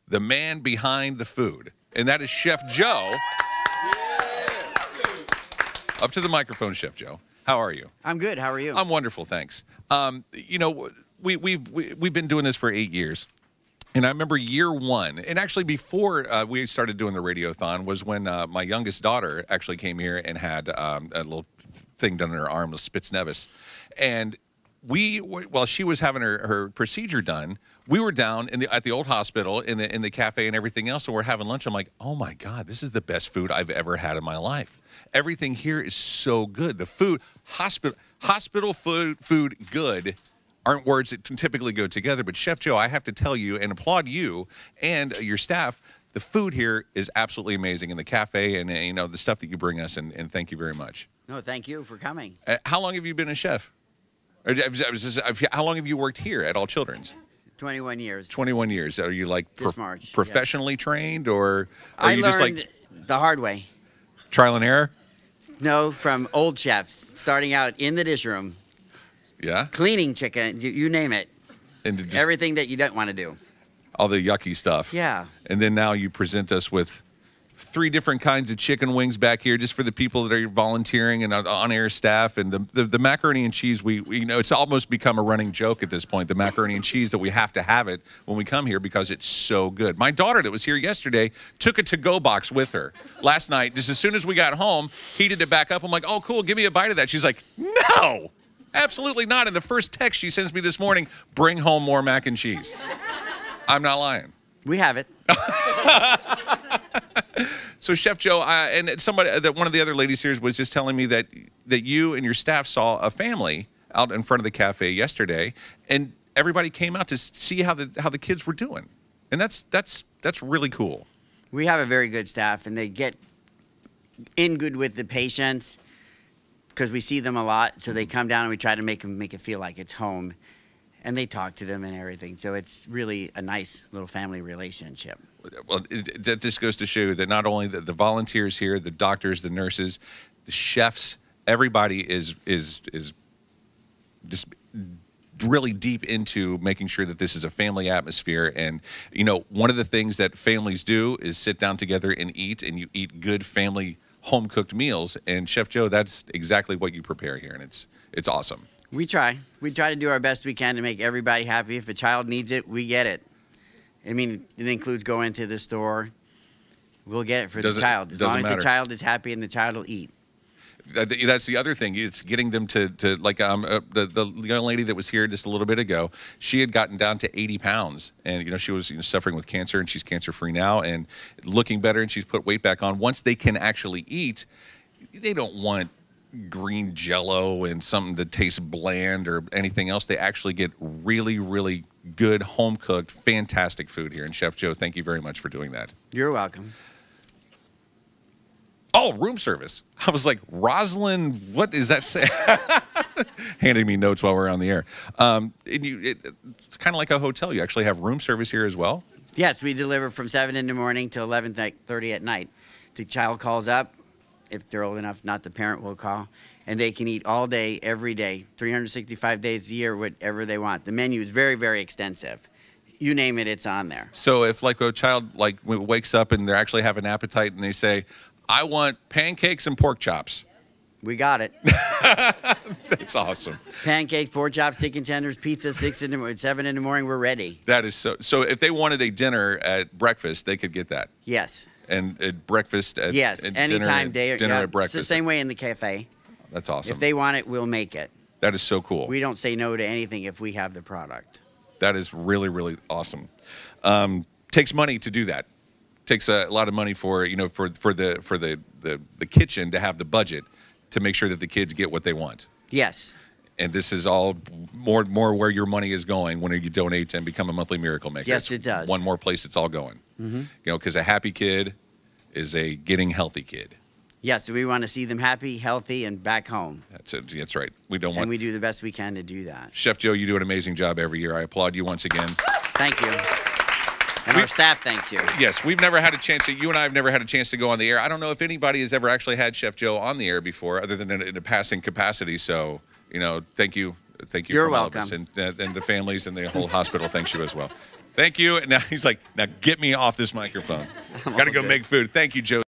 the man behind the food, and that is Chef Joe. Up to the microphone, Chef Joe. How are you? I'm good. How are you? I'm wonderful, thanks. You know, we've been doing this for 8 years. And I remember year one, and actually before we started doing the Radiothon was when my youngest daughter actually came here and had a little thing done in her arm, a spitz nevis. And while she was having her procedure done, we were down at the old hospital in the cafe and everything else, and we're having lunch. I'm like, oh my God, this is the best food I've ever had in my life. Everything here is so good. The food, hospital food good aren't words that typically go together, but Chef Joe, I have to tell you and applaud you and your staff. The food here is absolutely amazing in the cafe, and you know the stuff that you bring us, and thank you very much. No, thank you for coming. How long have you been a chef? Or, how long have you worked here at All Children's? 21 years. 21 years. Are you like March, professionally trained, or are you learned just like the hard way? Trial and error? No, from old chefs, starting out in the dish room. Yeah. Cleaning chicken, you name it. And just everything that you don't want to do. All the yucky stuff. Yeah. And then now you present us with 3 different kinds of chicken wings back here, just for the people that are volunteering and on-air staff, and the macaroni and cheese. We you know, it's almost become a running joke at this point. The macaroni and cheese, that we have to have it when we come here because it's so good. My daughter that was here yesterday took a to-go box with her last night. Just as soon as we got home, heated it back up. I'm like, oh cool, give me a bite of that. She's like, no, absolutely not. And the first text she sends me this morning, bring home more mac and cheese. I'm not lying. We have it. So, Chef Joe, and one of the other ladies here was just telling me that you and your staff saw a family out in front of the cafe yesterday, and everybody came out to see how the kids were doing, and that's really cool. We have a very good staff, and they get in good with the patients because we see them a lot. So they come down and we try to make it feel like it's home, and they talk to them and everything. So it's really a nice little family relationship. Well, that just goes to show you that not only the volunteers here, the doctors, the nurses, the chefs, everybody is just really deep into making sure that this is a family atmosphere. And, you know, one of the things that families do is sit down together and you eat good family home-cooked meals. And Chef Joe, that's exactly what you prepare here, and it's awesome. We try to do our best we can to make everybody happy. If a child needs it, we get it. I mean, it includes going to the store. We'll get it for the child. As long as the child is happy and the child will eat. That's the other thing. It's getting them to like the young lady that was here just a little bit ago. She had gotten down to 80 pounds, and you know she was suffering with cancer, and she's cancer-free now and looking better, and she's put weight back on. Once they can actually eat, they don't want green Jello and something that tastes bland or anything else. They actually get really, really good home-cooked, fantastic food here. And Chef Joe, thank you very much for doing that. You're welcome. Oh, room service. I was like, Rosalind, what does that say? Handing me notes while we're on the air. It's kind of like a hotel. You actually have room service here as well? Yes, we deliver from 7 in the morning to 11:30 at night. The child calls up. If they're old enough, not the parent will call. And they can eat all day, every day, 365 days a year, whatever they want. The menu is very, very extensive. You name it, it's on there. So if like a child wakes up and they actually have an appetite and they say, I want pancakes and pork chops. We got it. That's awesome. Pancakes, pork chops, chicken tenders, pizza, 7 in the morning, we're ready. That is so if they wanted a dinner at breakfast, they could get that. Yes. And at breakfast at anytime, dinner at breakfast. It's the same way in the cafe. That's awesome. If they want it, we'll make it. That is so cool. We don't say no to anything if we have the product. That is really, really awesome. Takes money to do that. Takes a lot of money for the kitchen to have the budget to make sure that the kids get what they want. Yes. And this is all more where your money is going when you donate and become a monthly miracle maker. Yes, it does. One more place it's all going. Mm-hmm. You know, because a happy kid is a getting healthy kid. Yes, we want to see them happy, healthy, and back home. That's it. That's right. We do the best we can to do that. Chef Joe, you do an amazing job every year. I applaud you once again. Thank you. And our staff thanks you. Yes, you and I have never had a chance to go on the air. I don't know if anybody has ever actually had Chef Joe on the air before, other than in a passing capacity. So, you know, thank you. Thank you. You're from welcome. all of us, and the families and the whole hospital thanks you as well. Thank you. And now he's like, now get me off this microphone. Got to go make food. Thank you, Joe.